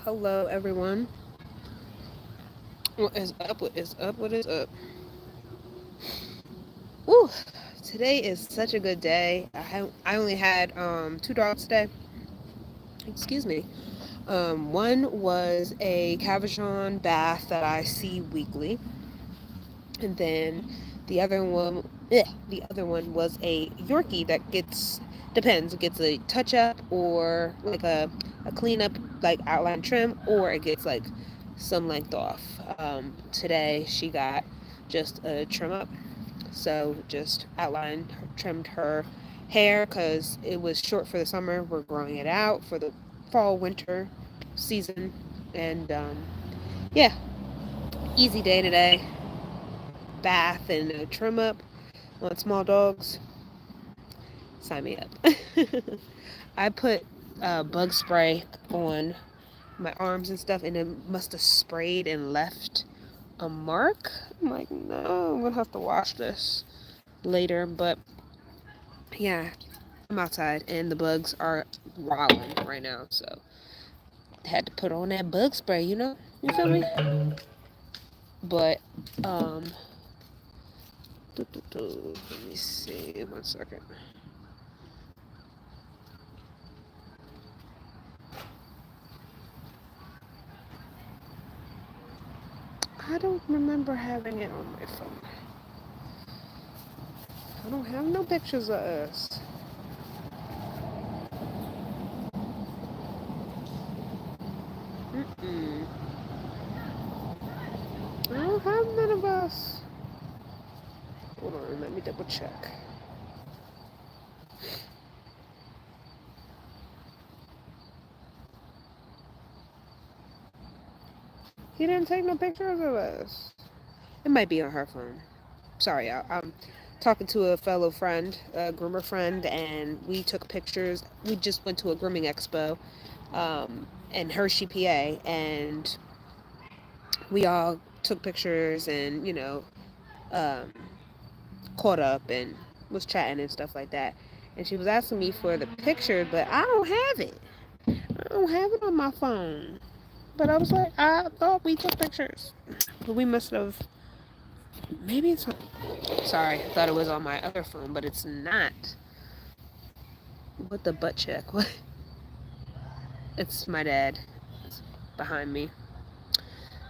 Hello, everyone. What is up? What is up? What is up? Woo! Today is such a good day. I only had two dogs today. Excuse me. One was a Cavachon bath that I see weekly, and then the other one, the other one was a Yorkie that depends. It gets a touch up or like a cleanup, like outline trim, or it gets like some length off. Today she got just a trim up, so just outlined, trimmed her hair because it was short for the summer. We're growing it out for the fall winter season, and yeah, easy day today. Bath and a trim up on small dogs. Sign me up. I put bug spray on my arms and stuff, and it must have sprayed and left a mark. I'm like, no, I'm gonna have to wash this later. But yeah, I'm outside, and the bugs are wilding right now, so had to put on that bug spray. You feel me? But um, let me see, 1 second. I don't remember having it on my phone. I don't have no pictures of us. Mm-mm. I don't have none of us. Hold on, let me double check. He didn't take no pictures of us. It might be on her phone. Sorry, I'm talking to a fellow friend, a groomer friend, and we took pictures. We just went to a grooming expo in Hershey, PA, and we all took pictures and, um, caught up and was chatting and stuff like that. And she was asking me for the picture, but I don't have it. I don't have it on my phone. But I was like, I thought we took pictures. But we must have. Maybe it's on. Sorry, I thought it was on my other phone, but it's not. What the butt check? What? It's my dad. It's behind me.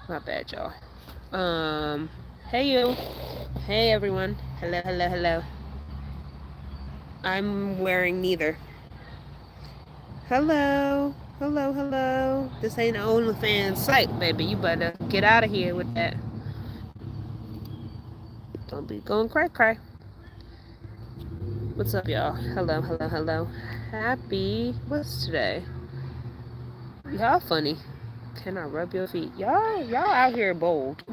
My bad, y'all. Hey you. Hey everyone. Hello, hello, hello. I'm wearing neither. Hello. Hello, hello. This ain't an OnlyFans site, baby. You better get out of here with that. Don't be going cry, cry. What's up, y'all? Hello, hello, hello. Happy. What's today? Y'all funny. Can I rub your feet? Y'all out here bold.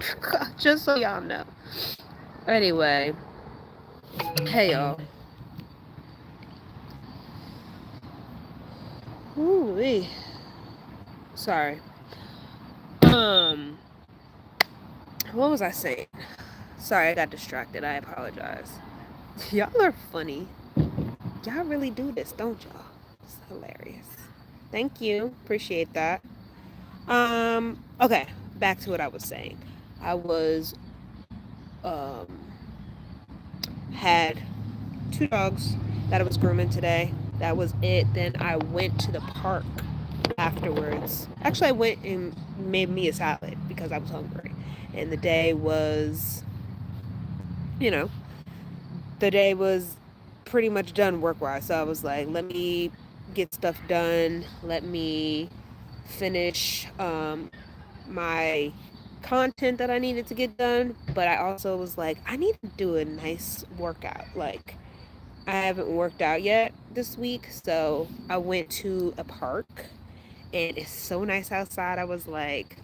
Just so y'all know. Anyway, hey y'all. Ooh wee. Sorry. Um, what was I saying? Sorry, I got distracted. I apologize. Y'all are funny. Y'all really do this, don't y'all? It's hilarious. Thank you. Appreciate that. Okay, back to what I was saying. I was um had two dogs that I was grooming today. That was it. Then I went to the park afterwards. Actually, I went and made me a salad because I was hungry. And you know, the day was pretty much done work wise. So I was like, let me get stuff done. Let me finish my content that I needed to get done. But I also was like, I need to do a nice workout. Like, I haven't worked out yet this week, so I went to a park and it's so nice outside. I was like,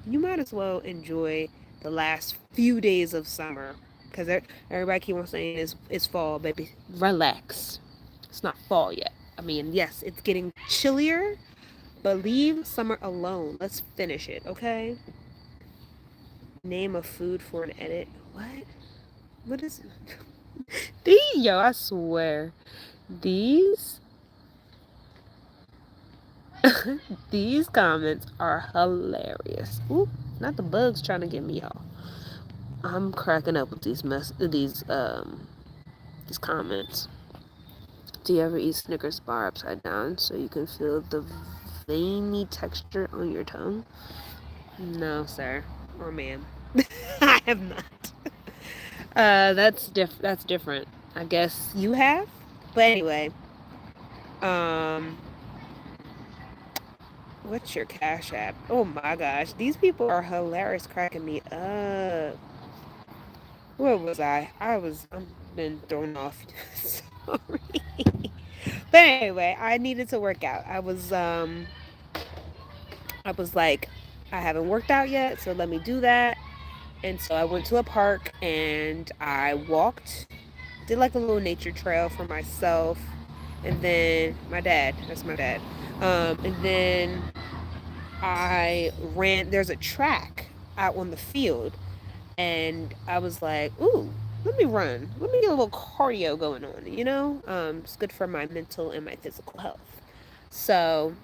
you might as well enjoy the last few days of summer because everybody keep on saying it's fall, baby. Relax. It's not fall yet. I mean, yes, it's getting chillier, but leave summer alone. Let's finish it, okay? Name a food for an edit. What? What is Yo, I swear. These These comments are hilarious. Ooh, not the bugs trying to get me, y'all. I'm cracking up with these comments. Do you ever eat Snickers bar upside down so you can feel the veiny texture on your tongue? No, sir or ma'am. I have not. That's different. I guess you have. But anyway, um, what's your Cash App? Oh my gosh, these people are hilarious, cracking me up. Where was I? I'm been thrown off. Sorry. But anyway, I needed to work out. I was like, I haven't worked out yet, so let me do that. And so I went to a park and I walked, did like a little nature trail for myself. And then that's my dad. And then I ran, there's a track out on the field. And I was like, ooh, let me run. Let me get a little cardio going on, you know? It's good for my mental and my physical health. So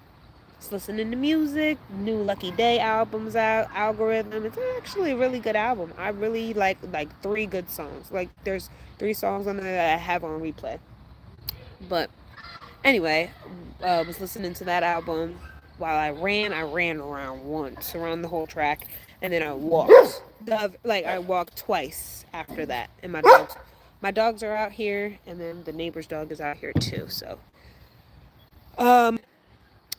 just listening to music, new Lucky Day albums out, Algorithm. It's actually a really good album. I really like three good songs. Like there's three songs on there that I have on replay. But anyway, was listening to that album while I ran. I ran around once around the whole track, and then I walked. I walked twice after that. And my dogs are out here, and then the neighbor's dog is out here too. So, um,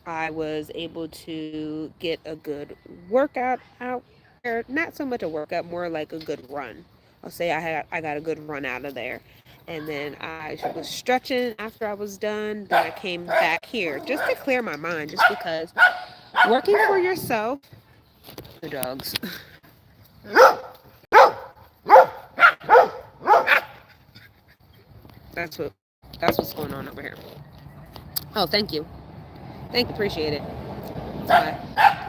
I was able to get a good workout out there. Not so much a workout, more like a good run. I'll say I got a good run out of there. And then I was stretching after I was done. Then I came back here just to clear my mind, just because working for yourself, the dogs. That's what that's what's going on over here. Oh, thank you. Thank you, appreciate it. It's my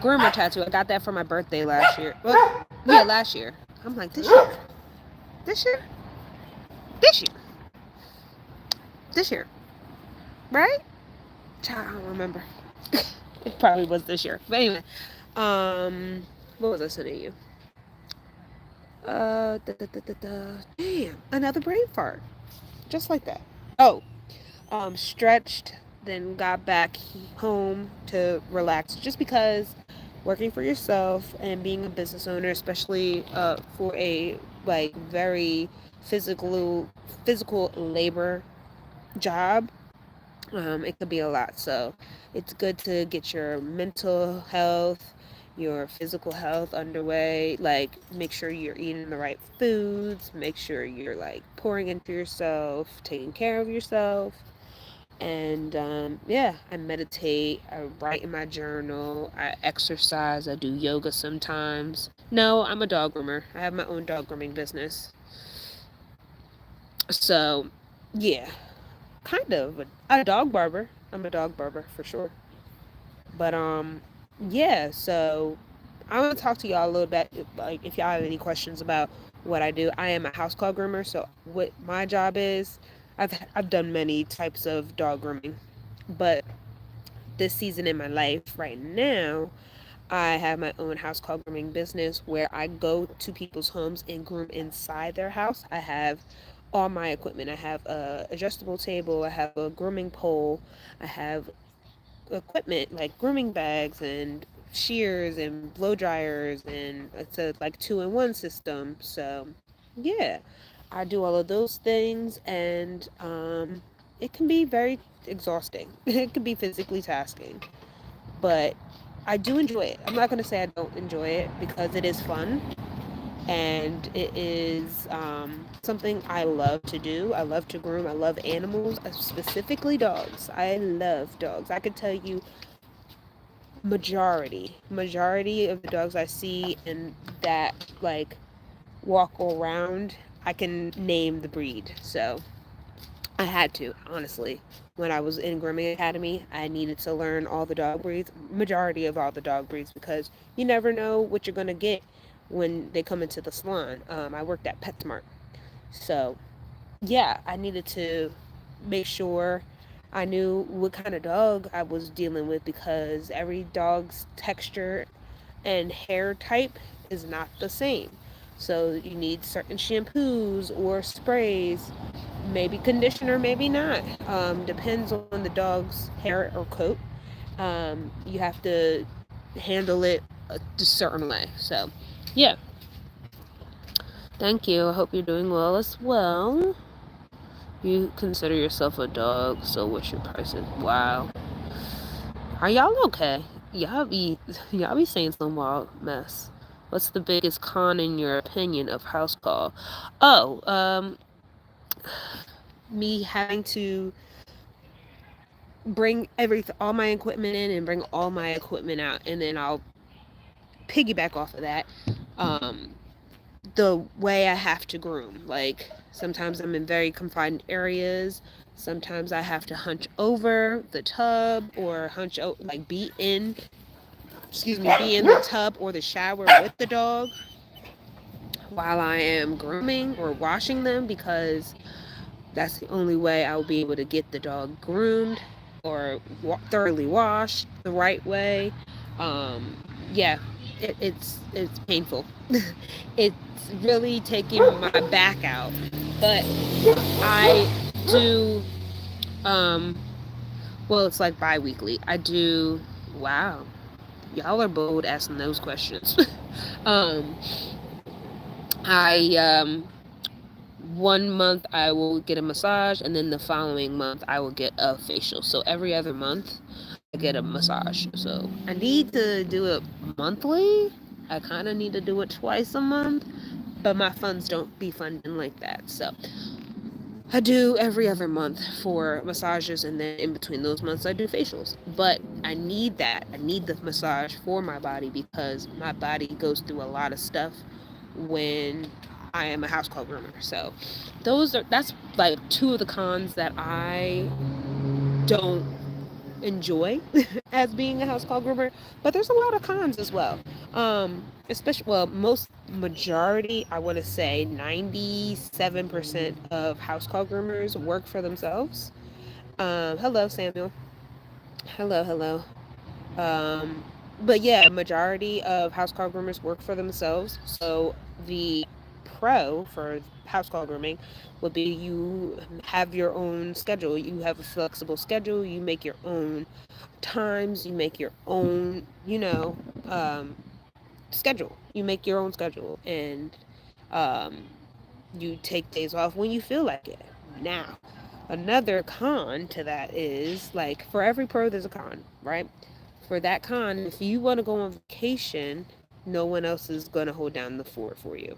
groomer tattoo. I got that for my birthday last year. Well, yeah, last year. I'm like, this year. This year? This year. This year. Right? Child, I don't remember. It probably was this year. But anyway, what was I sending you? Damn, another brain fart. Just like that. Oh, stretched, then got back home to relax. Just because working for yourself and being a business owner, especially for a like very physical labor job, it could be a lot. So it's good to get your mental health, your physical health underway. Like, make sure you're eating the right foods, make sure you're like pouring into yourself, taking care of yourself. And yeah, I meditate, I write in my journal, I exercise, I do yoga sometimes. No, I'm a dog groomer. I have my own dog grooming business. So, yeah, kind of a dog barber. I'm a dog barber for sure. But yeah, so I'm gonna talk to y'all a little bit. Like, if y'all have any questions about what I do, I am a house call groomer. So what my job is, I've done many types of dog grooming, but this season in my life right now, I have my own house call grooming business where I go to people's homes and groom inside their house. I have all my equipment. I have a adjustable table. I have a grooming pole. I have equipment like grooming bags and shears and blow dryers, and it's a like 2-in-1 system. So yeah, I do all of those things, and it can be very exhausting. It can be physically tasking, but I do enjoy it. I'm not going to say I don't enjoy it, because it is fun, and it is something I love to do. I love to groom. I love animals, specifically dogs. I love dogs. I could tell you majority of the dogs I see and that like walk around, I can name the breed. So I had to, honestly. When I was in grooming academy, I needed to learn all the dog breeds, majority of all the dog breeds, because you never know what you're gonna get when they come into the salon. I worked at PetSmart, so yeah, I needed to make sure I knew what kind of dog I was dealing with because every dog's texture and hair type is not the same. So you need certain shampoos or sprays, maybe conditioner, maybe not. Depends on the dog's hair or coat. You have to handle it a certain way. So, yeah. Thank you. I hope you're doing well as well. You consider yourself a dog, so what's your prices? Wow. Are y'all okay? Y'all be saying some wild mess. What's the biggest con in your opinion of house call? Oh, me having to bring all my equipment in and bring all my equipment out, and then I'll piggyback off of that. Um, the way I have to groom. Like sometimes I'm in very confined areas. Sometimes I have to hunch over the tub or like be in the tub or the shower with the dog while I am grooming or washing them because that's the only way I'll be able to get the dog groomed or thoroughly washed the right way. Um, yeah, it's painful. It's really taking my back out, but I do. Um, well, it's like bi-weekly. I do. Wow, y'all are bold asking those questions. um, I 1 month I will get a massage, and then the following month I will get a facial. So every other month I get a massage. So I need to do it monthly. I kind of need to do it twice a month, but my funds don't be funding like that. So I do every other month for massages, and then in between those months I do facials. But I need that. I need the massage for my body because my body goes through a lot of stuff when I am a house call groomer. So that's like two of the cons that I don't enjoy as being a house call groomer, but there's a lot of cons as well. Especially, well, most majority, I want to say 97% of house call groomers work for themselves. Hello, Samuel. Hello, hello. Um, but yeah, majority of house call groomers work for themselves. So the pro for house call grooming would be you have your own schedule. You have a flexible schedule. You make your own times. You make your own, um, schedule. You make your own schedule, and um, you take days off when you feel like it. Now, another con to that is like for every pro, there's a con, right? For that con, if you want to go on vacation, no one else is going to hold down the fort for you.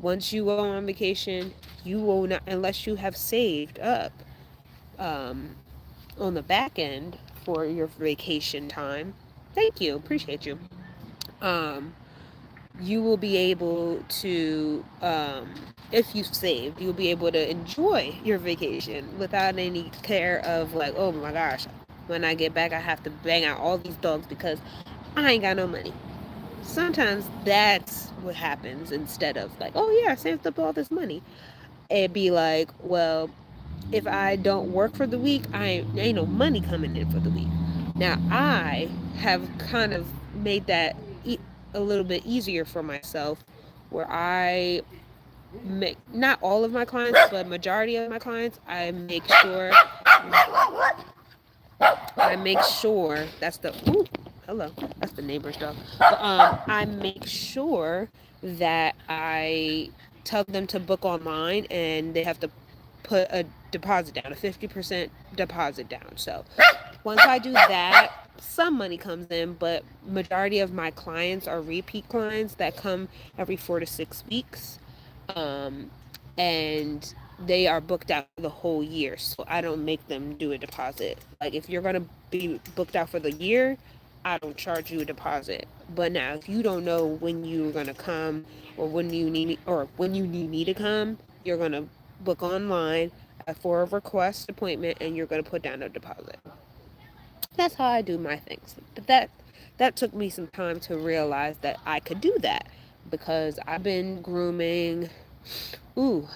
Once you go on vacation, you will not, unless you have saved up um, on the back end for your vacation time. Thank you, appreciate you. Um, you will be able to, if you've saved, you'll be able to enjoy your vacation without any care of like, oh my gosh, when I get back, I have to bang out all these dogs because I ain't got no money. Sometimes that's what happens instead of like, oh yeah, I saved up all this money. It'd be like, well, if I don't work for the week, ain't no money coming in for the week. Now I have kind of made that a little bit easier for myself, where I make not all of my clients, but majority of my clients, I make sure that's the ooh, hello, that's the neighbor's dog. But, I make sure that I tell them to book online, and they have to put a deposit down, a 50% deposit down. So once I do that, some money comes in, but majority of my clients are repeat clients that come every 4 to 6 weeks. Um, and they are booked out for the whole year. So I don't make them do a deposit. Like if you're gonna be booked out for the year, I don't charge you a deposit. But now if you don't know when you're gonna come or when you need me to come, you're gonna book online for a request appointment and you're gonna put down a deposit. That's how I do my things. But that took me some time to realize that I could do that because I've been grooming ooh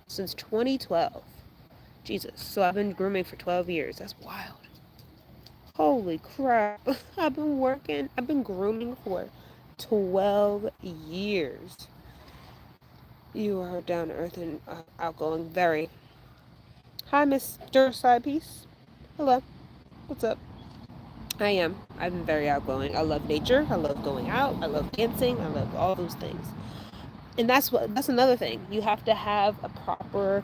since 2012. Jesus. So I've been grooming for 12 years. That's wild. Holy crap. I've been grooming for 12 years. You are down to earth and outgoing. Very. Hi, Mr. Side Piece. Hello. What's up? I am. I'm very outgoing. I love nature. I love going out. I love dancing. I love all those things. And that's another thing. You have to have a proper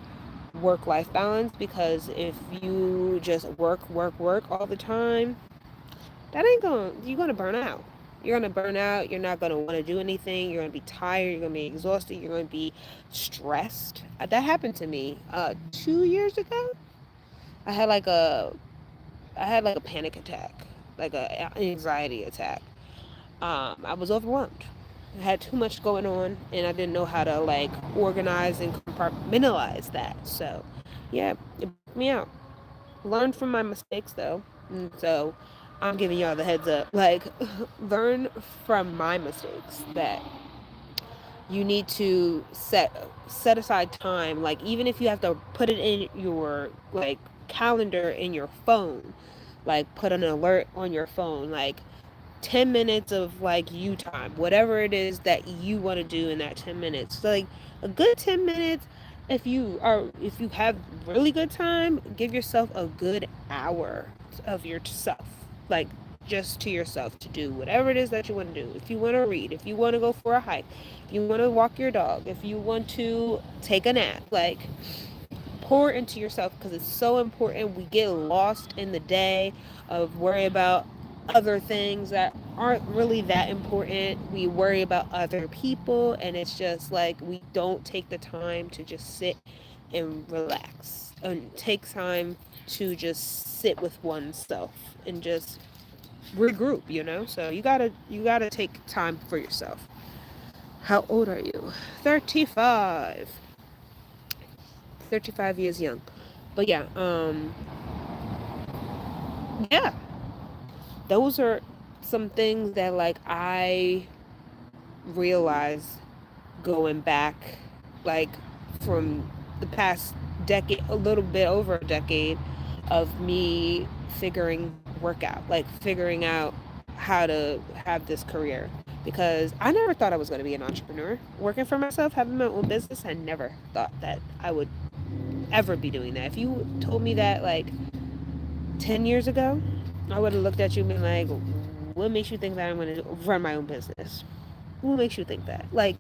work-life balance, because if you just work all the time, that ain't going you're going to burn out. You're going to burn out. You're not going to want to do anything. You're going to be tired. You're going to be exhausted. You're going to be stressed. That happened to me 2 years ago. I had like a I had like a panic attack, like a anxiety attack. I was overwhelmed. I had too much going on, and I didn't know how to like organize and compartmentalize that. So, yeah, it broke me out. Learned from my mistakes though, and so I'm giving y'all the heads up. Like, learn from my mistakes that you need to set aside time. Like, even if you have to put it in your like calendar in your phone, like put an alert on your phone, like 10 minutes of like you time, whatever it is that you want to do in that 10 minutes. So, like, a good 10 minutes. If you have really good time, give yourself a good hour of yourself, like just to yourself, to do whatever it is that you want to do. If you want to read, if you want to go for a hike, if you want to walk your dog, if you want to take a nap, like, pour into yourself, because it's so important. We get lost in the day of worry about other things that aren't really that important. We worry about other people, and it's just like we don't take the time to just sit and relax and take time to just sit with oneself and just regroup, So you got to take time for yourself. How old are you? 35. 35 years young. But yeah, yeah, those are some things that like I realized going back, like, from the past decade, a little bit over a decade of me figuring work out, like figuring out how to have this career, because I never thought I was going to be an entrepreneur working for myself, having my own business. I never thought that I would ever be doing that. If you told me that like 10 years ago, I would have looked at you and been like, what makes you think that I'm going to run my own business? What makes you think that? Like,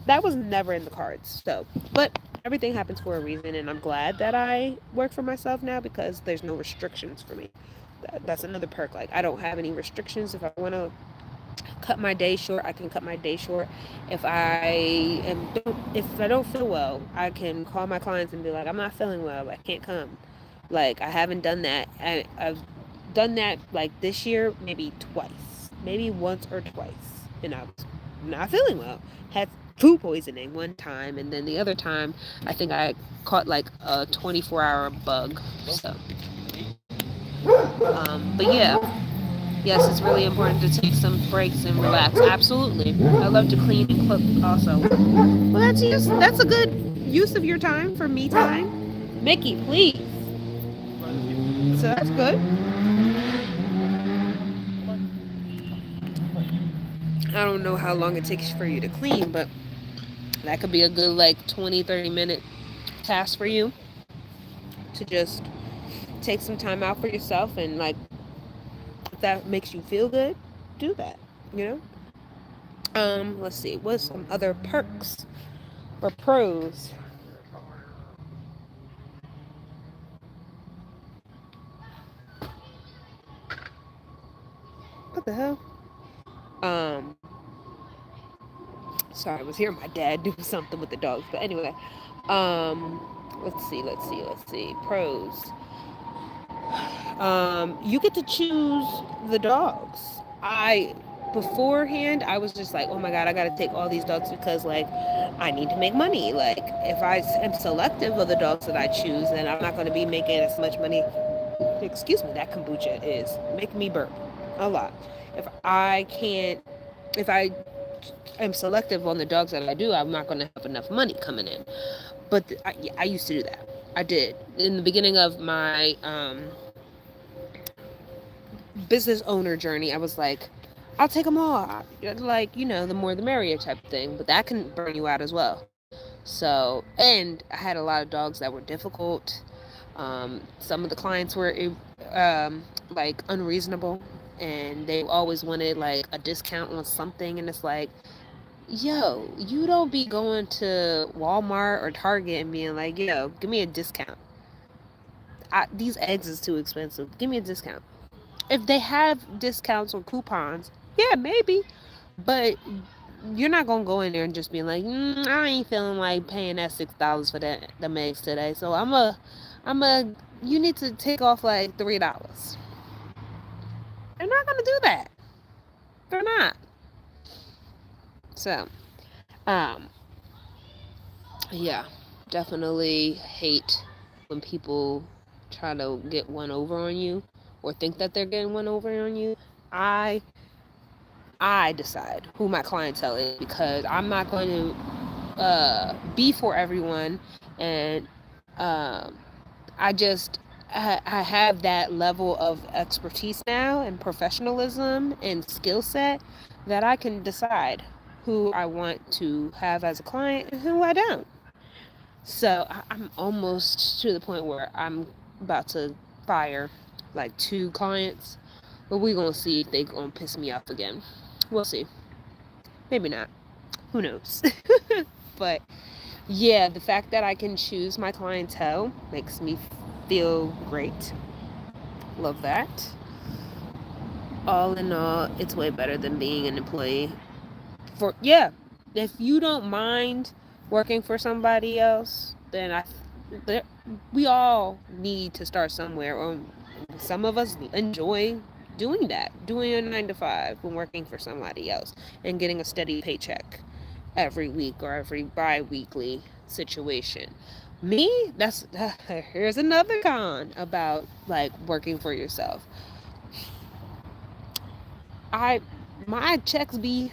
that was never in the cards. So, but everything happens for a reason, and I'm glad that I work for myself now, because there's no restrictions for me. That's another perk. Like, I don't have any restrictions. If I want to cut my day short, I can cut my day short. If I don't feel well, I can call my clients and be like, I'm not feeling well, I can't come. Like, I haven't done that. I've done that like this year maybe twice, maybe once or twice, and I was not feeling well. Had food poisoning one time, and then the other time I think I caught like a 24-hour bug. So, but yeah, yes, it's really important to take some breaks and relax. Absolutely. I love to clean and cook also. Well, that's a good use of your time for me time. Mickey, please. So that's good. I don't know how long it takes for you to clean, but that could be a good like 20-30 minute task for you to just take some time out for yourself, and like, if that makes you feel good, do that, you know? Let's see, what's some other perks or pros? What the hell? Um, Sorry, I was hearing my dad do something with the dogs. But anyway, let's see. Pros. You get to choose the dogs. Beforehand, I was just like, oh my god, I gotta take all these dogs, because like I need to make money. Like, if I am selective of the dogs that I choose, then I'm not going to be making as much money. Excuse me, that kombucha is making me burp a lot. If I can't, if I am selective on the dogs that I do, I'm not going to have enough money coming in. But I used to do that. I did. In the beginning of my business owner journey, I was like, I'll take them all. Like, the more the merrier type thing. But that can burn you out as well. So, and I had a lot of dogs that were difficult. Some of the clients were like unreasonable, and they always wanted like a discount on something, and it's like, yo, you don't be going to Walmart or Target and being like, yo, give me a discount. These eggs is too expensive. Give me a discount. If they have discounts or coupons, yeah, maybe. But you're not gonna go in there and just be like, I ain't feeling like paying that $6 for the eggs today. So you need to take off like $3. They're not gonna do that. They're not. So, um, yeah, definitely hate when people try to get one over on you or think that they're getting one over on you. I I decide who my clientele is because I'm not going to be for everyone, and um, I have that level of expertise now and professionalism and skill set that I can decide who I want to have as a client and who I don't. So I'm almost to the point where I'm about to fire like 2 clients, but we're gonna see if they gonna piss me off again. We'll see. Maybe not. Who knows? But yeah, the fact that I can choose my clientele makes me feel great. Love that. All in all, it's way better than being an employee. Yeah, if you don't mind working for somebody else, then there, we all need to start somewhere. Or some of us enjoy doing that, doing a 9 to 5 when working for somebody else and getting a steady paycheck every week or every bi-weekly situation. Me, that's here's another con about like working for yourself. I my checks be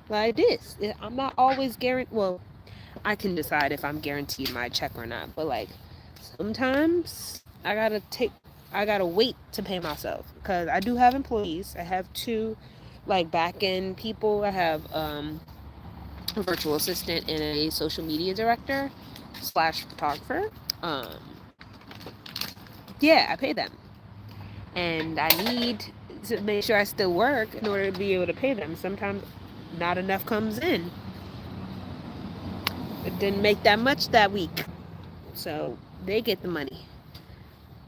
like this. I'm not always guaranteed. Well, I can decide if I'm guaranteed my check or not. But like sometimes I gotta wait to pay myself because I do have employees. I have 2 like back end people. I have a virtual assistant and a social media director slash photographer. Um, yeah, I pay them, and I need to make sure I still work in order to be able to pay them. Sometimes not enough comes in. It didn't make that much that week. So they get the money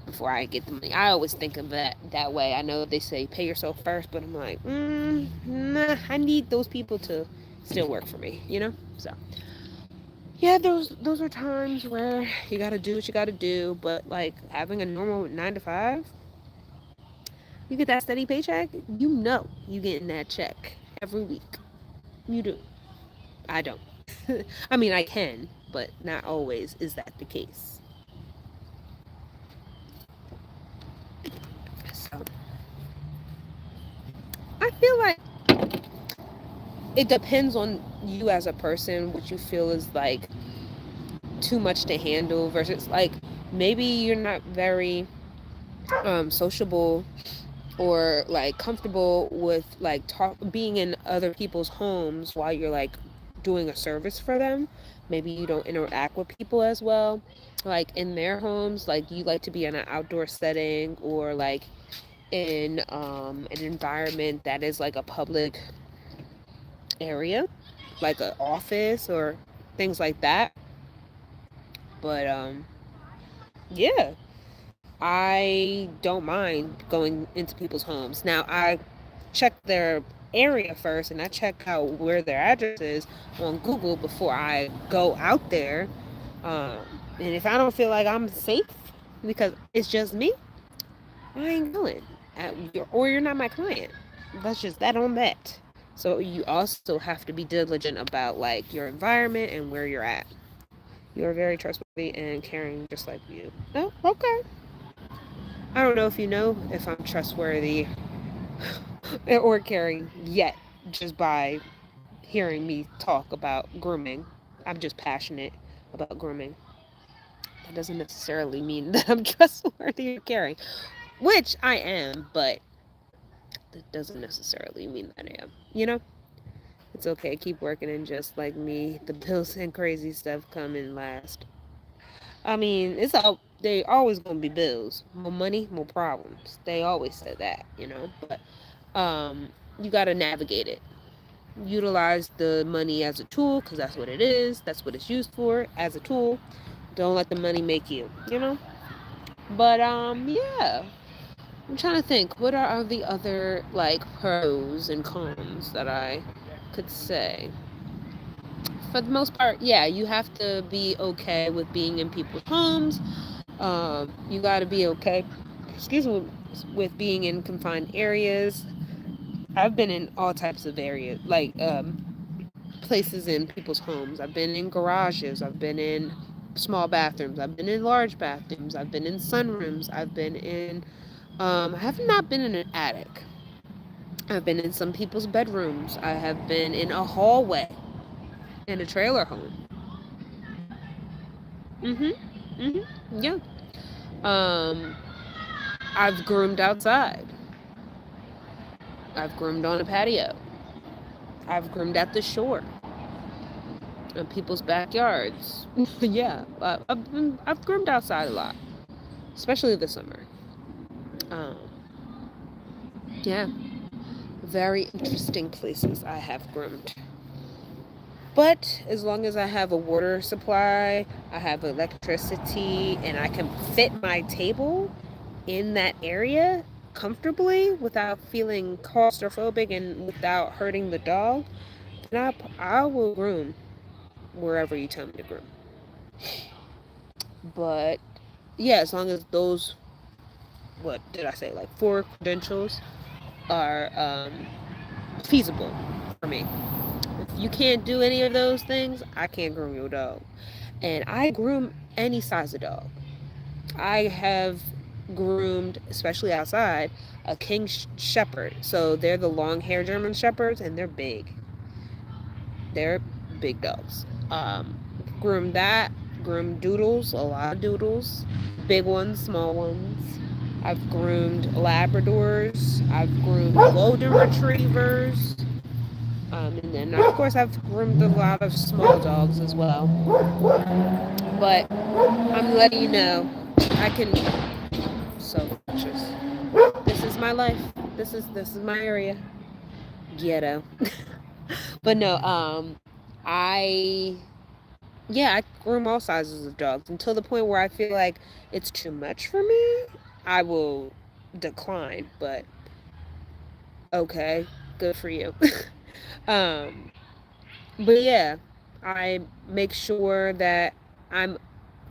before I get the money. I always think of that way. I know they say pay yourself first, but I'm like, nah, I need those people to still work for me, So yeah, those are times where you gotta do what you gotta do, but like having a normal 9 to 5, you get that steady paycheck, you getting that check every week. You do. I don't. I mean, I can, but not always is that the case. So I feel like it depends on you as a person, what you feel is like too much to handle versus like maybe you're not very sociable or like comfortable with like being in other people's homes while you're like doing a service for them. Maybe you don't interact with people as well like in their homes, like you like to be in an outdoor setting or like in an environment that is like a public area, like an office or things like that. But yeah, I don't mind going into people's homes. Now I check their area first and I check out where their address is on Google before I go out there. Um, and if I don't feel like I'm safe because it's just me, I ain't going. Or you're not my client. That's just that on that. So you also have to be diligent about like your environment and where you're at. You're very trustworthy and caring just like you. Oh, okay. I don't know if you know if I'm trustworthy or caring yet just by hearing me talk about grooming. I'm just passionate about grooming. That doesn't necessarily mean that I'm trustworthy or caring, which I am, but that doesn't necessarily mean that I am. You know, it's okay. Keep working, and just like me, the bills and crazy stuff come in last. I mean, it's all they always gonna be bills. More money, more problems. They always said that, you know. But you gotta navigate it. Utilize the money as a tool, because that's what it is. That's what it's used for, as a tool. Don't let the money make you. You know. But yeah. I'm trying to think. What are the other like pros and cons that I could say? For the most part, yeah, you have to be okay with being in people's homes. You got to be okay, excuse me, with being in confined areas. I've been in all types of areas, like places in people's homes. I've been in garages. I've been in small bathrooms. I've been in large bathrooms. I've been in sunrooms. I've been in. I have not been in an attic. I've been in some people's bedrooms. I have been in a hallway in a trailer home. Mhm. Mhm. Yeah. Um, I've groomed outside. I've groomed on a patio. I've groomed at the shore, in people's backyards. Yeah, I've groomed outside a lot, especially this summer. Um, yeah, very interesting places I have groomed. But as long as I have a water supply, I have electricity, and I can fit my table in that area comfortably without feeling claustrophobic and without hurting the dog, then I will groom wherever you tell me to groom. But yeah, as long as those, what did I say, like four credentials are feasible for me. If you can't do any of those things, I can't groom your dog. And I groom any size of dog. I have groomed, especially outside, a king shepherd. So they're the long hair German shepherds, and they're big. They're big dogs. Groomed that. Groomed doodles, a lot of doodles, big ones, small ones. I've groomed Labradors. I've groomed Golden Retrievers. And then, of course, I've groomed a lot of small dogs as well. But I'm letting you know, I can. So conscious. This is my life. This is my area. Ghetto. But no, I yeah, I groom all sizes of dogs until the point where I feel like it's too much for me. I will decline, but okay, good for you. um, but yeah, I make sure that I'm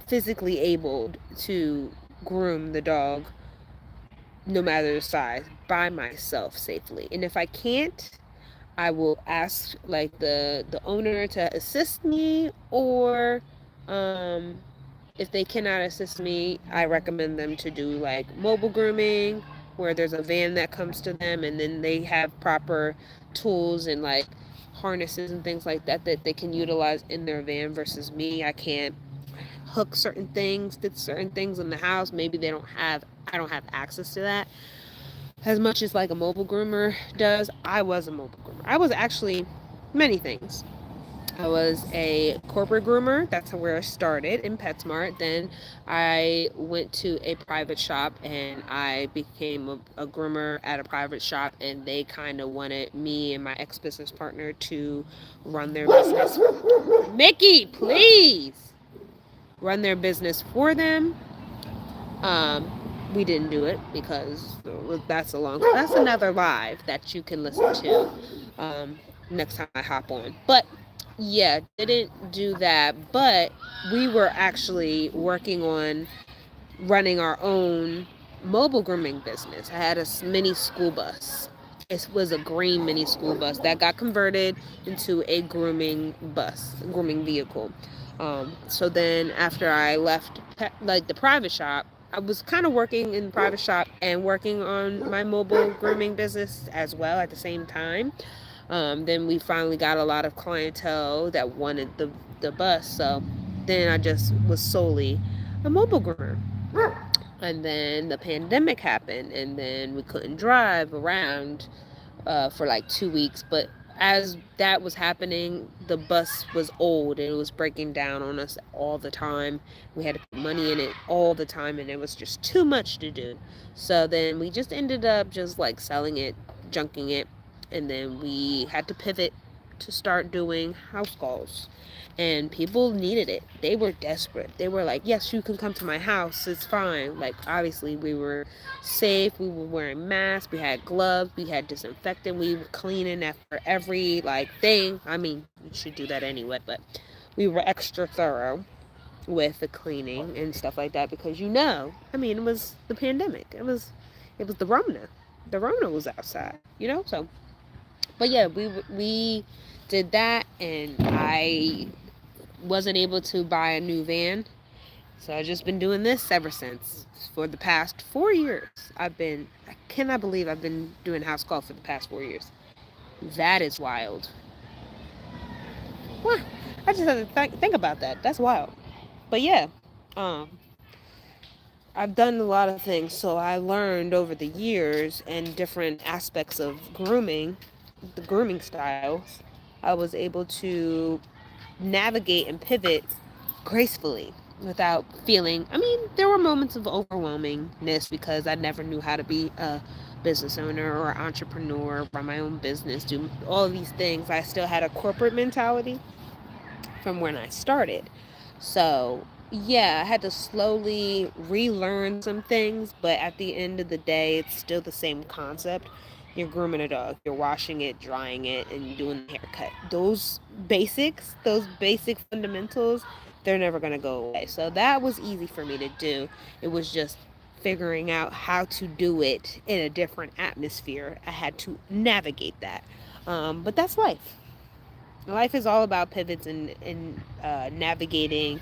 physically able to groom the dog no matter the size by myself safely. And if I can't, I will ask like the owner to assist me, or um if they cannot assist me, I recommend them to do like mobile grooming, where there's a van that comes to them and then they have proper tools and like harnesses and things like that that they can utilize in their van versus me. I can't hook certain things, did certain things in the house. Maybe I don't have access to that as much as like a mobile groomer does. I was a mobile groomer. I was actually many things. I was a corporate groomer. That's where I started in PetSmart. Then I went to a private shop and I became a groomer at a private shop. And they kind of wanted me and my ex business partner to run their business. Mickey, please run their business for them. Um, we didn't do it because that's another live that you can listen to next time I hop on. But yeah, didn't do that. But we were actually working on running our own mobile grooming business. I had a mini school bus. It was a green mini school bus that got converted into a grooming vehicle. So then after I left like the private shop, I was kind of working in the private shop and working on my mobile grooming business as well at the same time. Then we finally got a lot of clientele that wanted the bus. So then I just was solely a mobile groomer. And then the pandemic happened, and then we couldn't drive around for like 2 weeks. But as that was happening, the bus was old and it was breaking down on us all the time. We had to put money in it all the time, and it was just too much to do. So then we just ended up just like selling it, junking it, and then we had to pivot to start doing house calls. And people needed it. They were desperate. They were like, yes, you can come to my house, it's fine. Like, obviously we were safe, we were wearing masks, we had gloves, we had disinfectant, we were cleaning after every like thing. I mean, you should do that anyway, but we were extra thorough with the cleaning and stuff like that, because I mean, it was the pandemic, it was the Rona was outside, so. But yeah, we did that, and I wasn't able to buy a new van. So I've just been doing this ever since. For the past 4 years, I cannot believe I've been doing house call for the past 4 years. That is wild. What? I just had to think about that. That's wild. But yeah, um, I've done a lot of things. So I learned over the years and different aspects of grooming, the grooming styles. I was able to navigate and pivot gracefully without feeling. I mean, there were moments of overwhelmingness because I never knew how to be a business owner or entrepreneur, run my own business, do all of these things. I still had a corporate mentality from when I started. So, yeah, I had to slowly relearn some things, but at the end of the day, it's still the same concept. You're grooming a dog, you're washing it, drying it, and doing the haircut. Those basic fundamentals, they're never going to go away. So, that was easy for me to do. It was just figuring out how to do it in a different atmosphere. I had to navigate that. But that's life. Life is all about pivots and navigating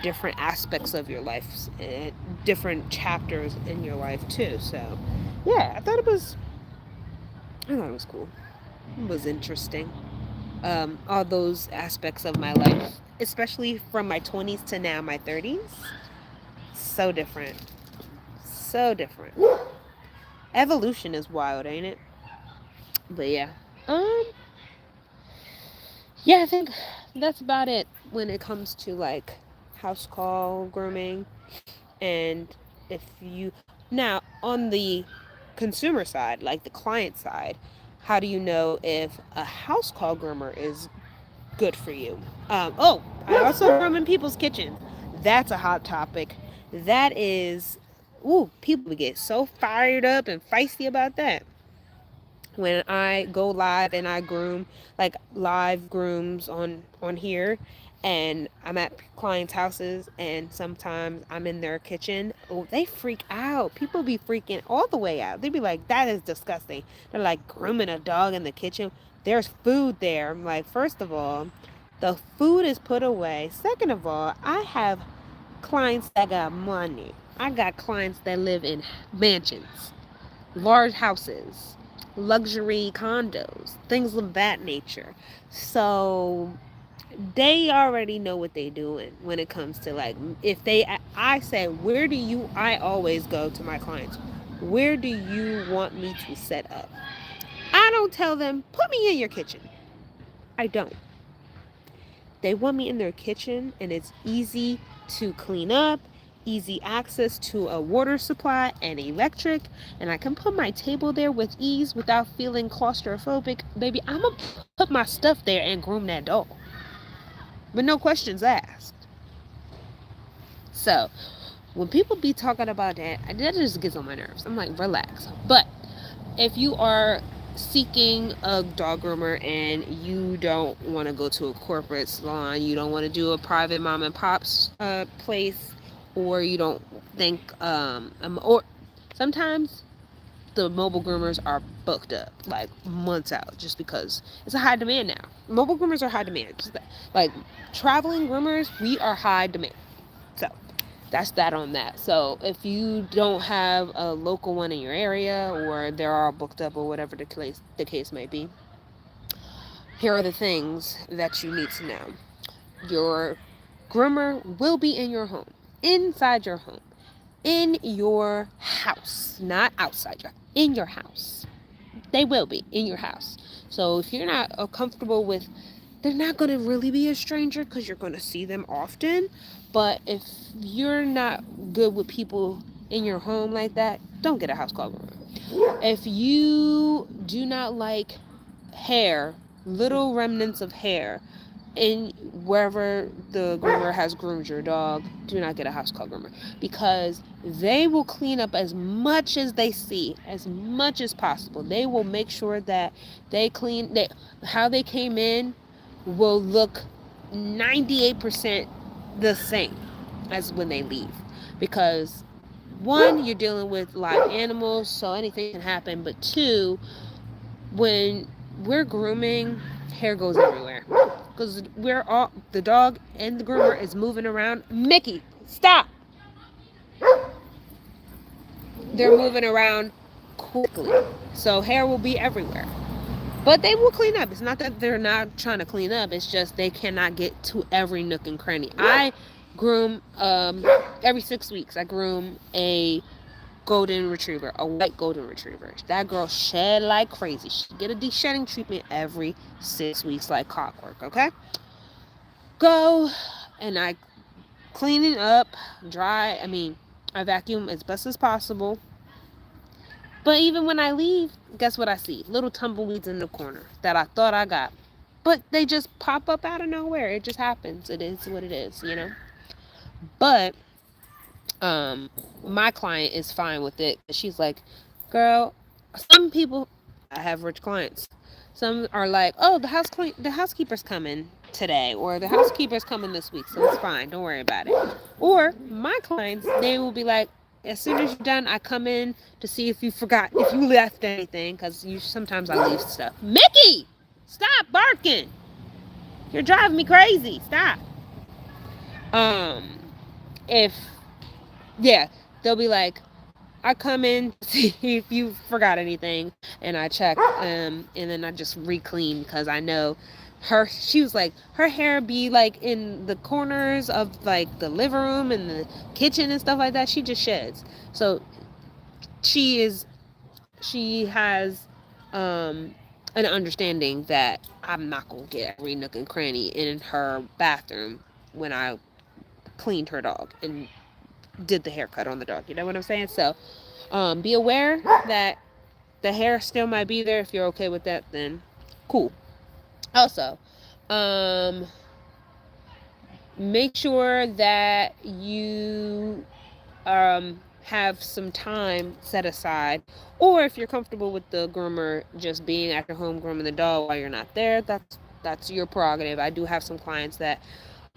different aspects of your life and different chapters in your life too. So, yeah, I thought it was cool. It was interesting. All those aspects of my life, especially from my 20s to now my 30s, so different. So different. Evolution is wild, ain't it? But yeah. Um yeah, I think that's about it when it comes to like house call grooming. And if you now on the consumer side, like the client side, how do you know if a house call groomer is good for you? I also groom in people's kitchens. That's a hot topic. That is, ooh, people get so fired up and feisty about that. When I go live and I groom, like live grooms on here, and I'm at clients' houses and sometimes I'm in their kitchen, oh, they freak out. People be freaking all the way out. They be like, that is disgusting. They're like grooming a dog in the kitchen. There's food there. I'm like, first of all, the food is put away. Second of all, I have clients that got money. I got clients that live in mansions, large houses, luxury condos, things of that nature. So they already know what they're doing when it comes to like, if they, I say, where do you, I always go to my clients, where do you want me to set up? I don't tell them, put me in your kitchen. I don't. They want me in their kitchen, and it's easy to clean up, easy access to a water supply and electric, and I can put my table there with ease without feeling claustrophobic. Baby, I'm gonna put my stuff there and groom that dog. But no questions asked. So, when people be talking about that just gets on my nerves. I'm like, relax. But if you are seeking a dog groomer and you don't want to go to a corporate salon, you don't want to do a private mom and pop's place, or you don't think, or sometimes the mobile groomers are booked up like months out just because it's a high demand now. Mobile groomers are high demand. Just like traveling groomers, we are high demand. So that's that on that. So if you don't have a local one in your area, or they're all booked up, or whatever the case may be, here are the things that you need to know. Your groomer will be in your home. inside your home, in your house, not outside in your house. They will be in your house. So if you're not comfortable with, they're not going to really be a stranger because you're going to see them often. But if you're not good with people in your home like that, don't get a house call groomer. If you do not like hair, little remnants of hair in wherever the groomer has groomed your dog, do not get a house call groomer, because they will clean up as much as they see, as much as possible. They will make sure that they clean, they, how they came in will look 98% the same as when they leave, because one, you're dealing with live animals, so anything can happen, but two, when we're grooming, hair goes everywhere. Because we're all, the dog and the groomer is moving around. Mickey, stop! They're moving around quickly. So hair will be everywhere. But they will clean up. It's not that they're not trying to clean up. It's just they cannot get to every nook and cranny. I groom every 6 weeks. I groom a golden retriever, a white golden retriever. That girl shed like crazy. She get a de-shedding treatment every 6 weeks like clockwork, okay? Go, and I clean it up, dry. I vacuum as best as possible. But even when I leave, guess what I see? Little tumbleweeds in the corner that I thought I got. But they just pop up out of nowhere. It just happens. It is what it is, you know? But my client is fine with it. She's like, girl, some people, I have rich clients. Some are like, oh, the housekeeper's coming today, or the housekeeper's coming this week, so it's fine. Don't worry about it. Or my clients, they will be like, as soon as you're done, I come in to see if if you left anything, because sometimes I leave stuff. Mickey, stop barking. You're driving me crazy. Stop. Um, if yeah, they'll be like, I come in to see if you forgot anything, and I check, and then I just re-clean, because I know she was like, her hair be like in the corners of like the living room and the kitchen and stuff like that. She just sheds. So she has an understanding that I'm not gonna get every nook and cranny in her bathroom when I cleaned her dog and did the haircut on the dog. You know what I'm saying? So be aware that the hair still might be there. If you're okay with that, then cool. Also, um, make sure that you have some time set aside, or if you're comfortable with the groomer just being at your home grooming the dog while you're not there, that's your prerogative. I do have some clients that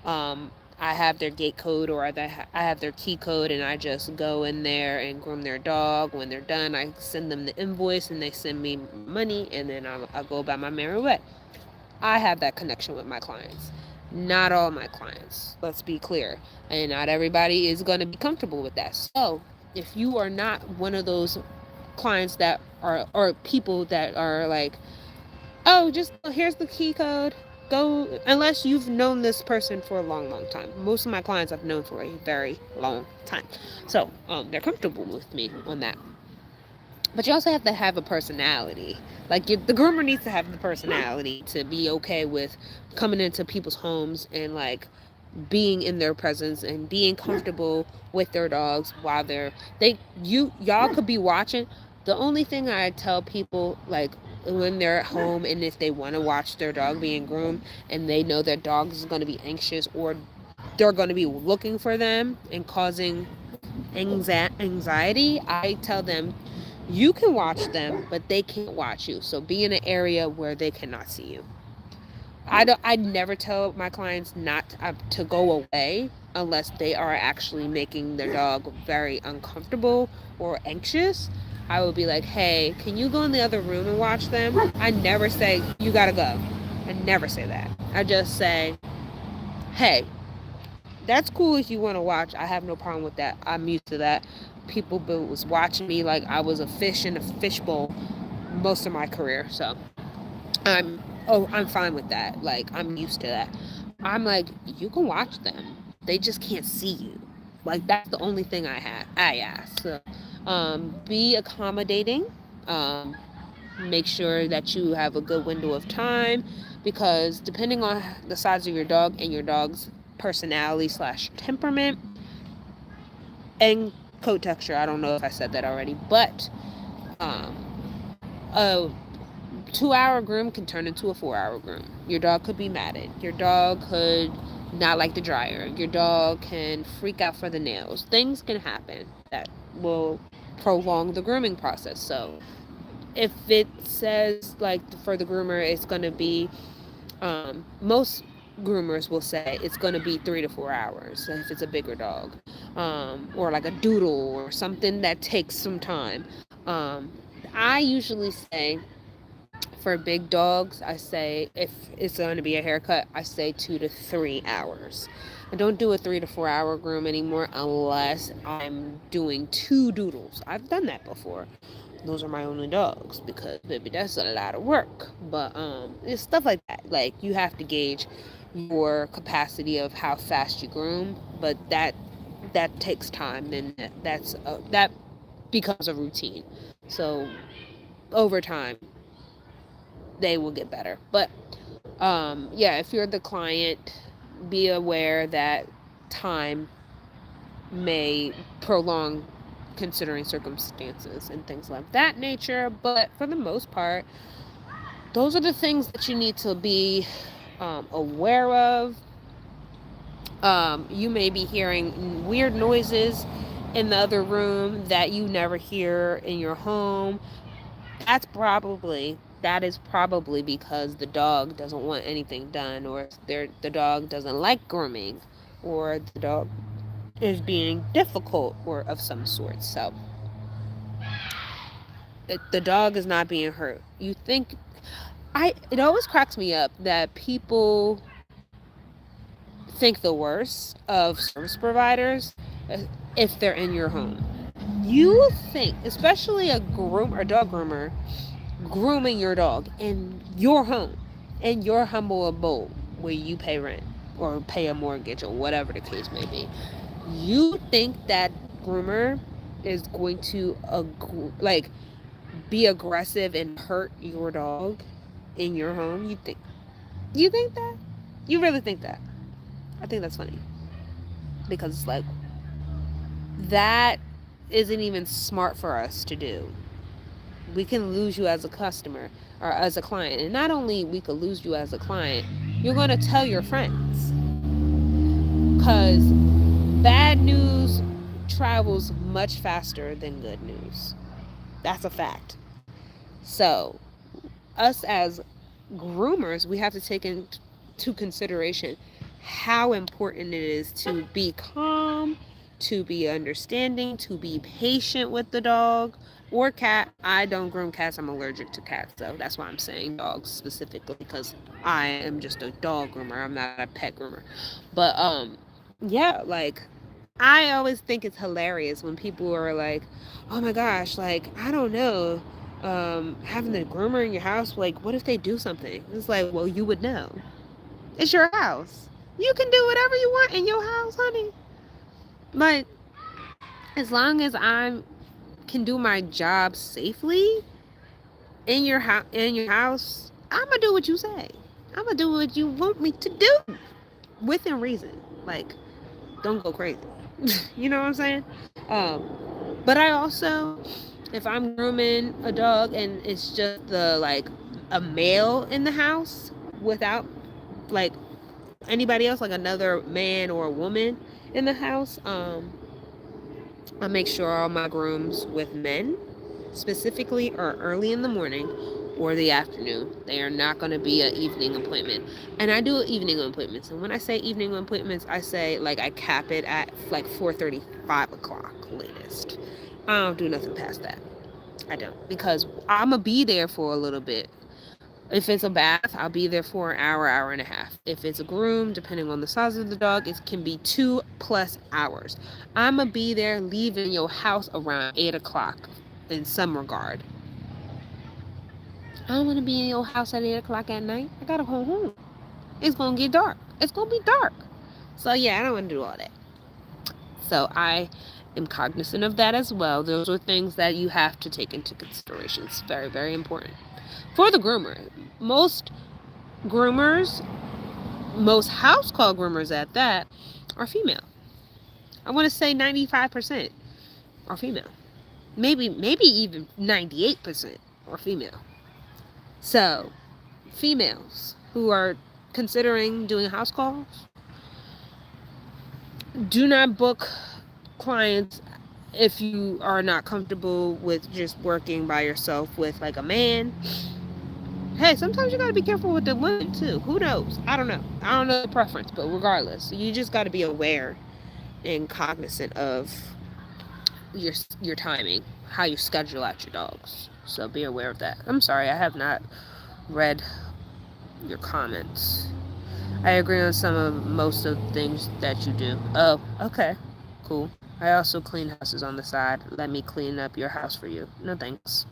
I have their gate code, or I have their key code, and I just go in there and groom their dog. When they're done, I send them the invoice and they send me money, and then I go about my merry way. I have that connection with my clients. Not all my clients, let's be clear. And not everybody is going to be comfortable with that. So if you are not one of those clients that are, or people that are like, oh, just here's the key code, go, unless you've known this person for a long time. Most of my clients I've known for a very long time, so they're comfortable with me on that. But you also have to have a personality. Like, the groomer needs to have the personality to be okay with coming into people's homes and like being in their presence and being comfortable with their dogs while y'all could be watching. The only thing I tell people, like, when they're at home and if they want to watch their dog being groomed and they know their dog is going to be anxious, or they're going to be looking for them and causing anxiety, I tell them, you can watch them, but they can't watch you. So be in an area where they cannot see you. I never tell my clients not to go away unless they are actually making their dog very uncomfortable or anxious. I will be like, hey, can you go in the other room and watch them? I never say, you gotta go. I never say that. I just say, hey, that's cool if you want to watch. I have no problem with that. I'm used to that. People was watching me like I was a fish in a fishbowl most of my career. So I'm fine with that. Like, I'm used to that. I'm like, you can watch them. They just can't see you. Like that's the only thing I ask. So, be accommodating. Um, Make sure that you have a good window of time, because depending on the size of your dog and your dog's personality slash temperament and coat texture, I don't know if I said that already, but um, a 2 hour groom can turn into a 4 hour groom. Your dog could be matted. Your dog could not like the dryer. Your dog can freak out for the nails. Things can happen that will prolong the grooming process. So if it says like for the groomer, it's going to be, most groomers will say it's going to be 3 to 4 hours if it's a bigger dog, or like a doodle or something that takes some time. Um, I usually say for big dogs, I say if it's going to be a haircut, I say 2 to 3 hours. I don't do a 3 to 4 hour groom anymore unless I'm doing two doodles. I've done that before. Those are my only dogs because baby, that's a lot of work. But it's stuff like that. Like you have to gauge your capacity of how fast you groom, but that takes time, and that becomes a routine. So over time, they will get better. But yeah, if you're the client, be aware that time may prolong considering circumstances and things like that nature. But for the most part, those are the things that you need to be aware of. You may be hearing weird noises in the other room that you never hear in your home. That is probably because the dog doesn't want anything done, or the dog doesn't like grooming, or the dog is being difficult or of some sort. So the dog is not being hurt. You think it always cracks me up that people think the worst of service providers if they're in your home. You think, especially a dog groomer, grooming your dog in your home, in your humble abode where you pay rent or pay a mortgage or whatever the case may be. You think that groomer is going to be aggressive and hurt your dog in your home? You think that? You really think that? I think that's funny because it's like that isn't even smart for us to do. We can lose you as a customer or as a client. And not only we could lose you as a client, you're going to tell your friends. Because bad news travels much faster than good news. That's a fact. So, us as groomers, we have to take into consideration how important it is to be calm, to be understanding, to be patient with the dog or cat. I don't groom cats. I'm allergic to cats, so that's why I'm saying dogs specifically, because I am just a dog groomer. I'm not a pet groomer. But yeah, like I always think it's hilarious when people are like, "Oh my gosh, like I don't know, having the groomer in your house, like what if they do something?" It's like, well, you would know. It's your house. You can do whatever you want in your house, honey. Like as long as I can do my job safely in your house, I'm gonna do what you say. I'm gonna do what you want me to do within reason. Like, don't go crazy. You know what I'm saying? But I also, if I'm grooming a dog and it's just a male in the house without like anybody else, like another man or a woman in the house, I make sure all my grooms with men specifically are early in the morning or the afternoon. They are not going to be an evening appointment. And I do evening appointments. And when I say evening appointments, I say like I cap it at like 4:30, 5 o'clock latest. I don't do nothing past that. I don't. Because I'm going to be there for a little bit. If it's a bath, I'll be there for an hour, hour and a half. If it's a groom, depending on the size of the dog, it can be 2+ hours. I'm going to be there leaving your house around 8 o'clock in some regard. I don't want to be in your house at 8 o'clock at night. I got to go home. It's going to get dark. It's going to be dark. So, yeah, I don't want to do all that. So I am cognizant of that as well. Those are things that you have to take into consideration. It's very, very important. For the groomer, most groomers, most house call groomers at that, are female. I want to say 95% are female. Maybe even 98% are female. So, females who are considering doing house calls, do not book clients if you are not comfortable with just working by yourself with like a man. Hey, sometimes you gotta be careful with the women too. Who knows? I don't know. I don't know the preference, but regardless, you just gotta be aware and cognizant of your timing, how you schedule out your dogs. So be aware of that. I'm sorry, I have not read your comments. I agree on some of most of the things that you do. Oh, okay. Cool. I also clean houses on the side. Let me clean up your house for you. No thanks.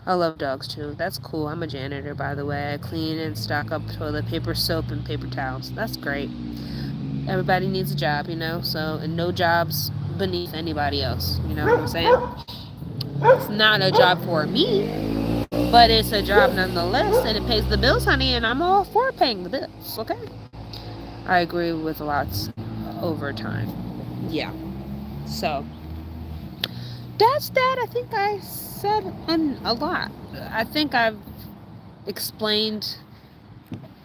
I love dogs too. That's cool. I'm a janitor, by the way. I clean and stock up toilet paper, soap, and paper towels. That's great. Everybody needs a job, you know? So, and no jobs beneath anybody else. You know what I'm saying? It's not a job for me, but it's a job nonetheless, and it pays the bills, honey, and I'm all for paying the bills, okay? I agree with lots over time. Yeah. So, that's that. I think I said a lot. I think I've explained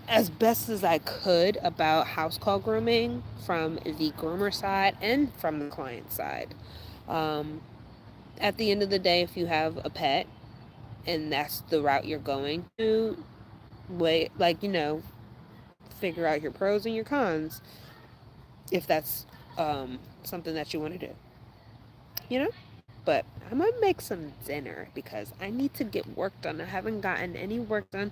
as best as I could about house call grooming from the groomer side and from the client side. Um, at the end of the day, if you have a pet and that's the route you're going to, wait, like, figure out your pros and your cons if that's something that you want to do, you know? But I'm gonna make some dinner because I need to get work done. I haven't gotten any work done.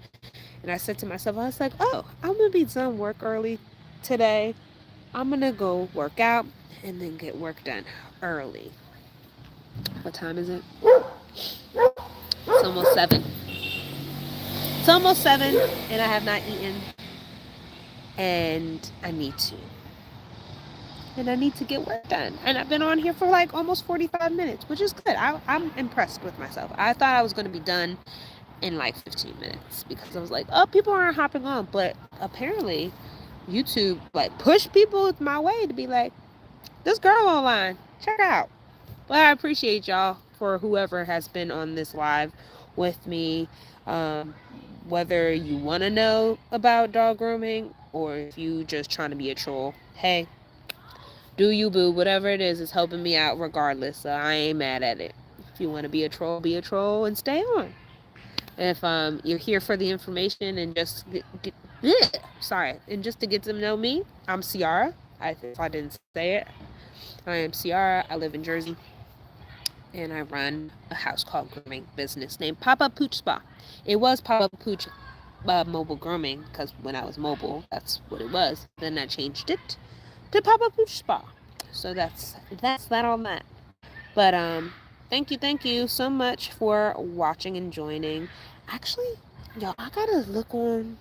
And I said to myself, I was like, oh, I'm gonna be done work early today. I'm gonna go work out and then get work done early. What time is it? It's almost 7. It's almost 7 and I have not eaten. And I need to. And I need to get work done. And I've been on here for like almost 45 minutes, which is good. I'm impressed with myself. I thought I was going to be done in like 15 minutes because I was like, oh, people aren't hopping on. But apparently, YouTube like pushed people my way to be like, this girl online, check her out. But I appreciate y'all for whoever has been on this live with me. Um, whether you want to know about dog grooming or if you just trying to be a troll, hey, do you boo, whatever it is helping me out regardless, so I ain't mad at it. If you want to be a troll and stay on. If you're here for the information and just and just to get to know me, I'm Ciara. If I didn't say it, I am Ciara. I live in Jersey and I run a house called grooming business named Pop-Up Pooch Spa. It was Pop-Up Pooch Mobile Grooming because when I was mobile, that's what it was. Then I changed it to Pop-Up Pooch Spa. So that's that on that. But thank you so much for watching and joining. Actually, y'all, I gotta look on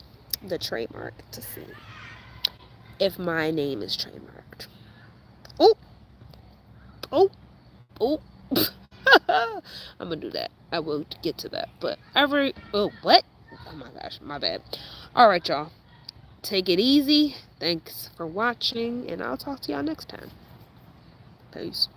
the trademark to see if my name is trademarked. Oh, oh, oh. I'm gonna do that. I will get to that. But what? Oh my gosh, my bad. All right, y'all. Take it easy. Thanks for watching, and I'll talk to y'all next time. Peace.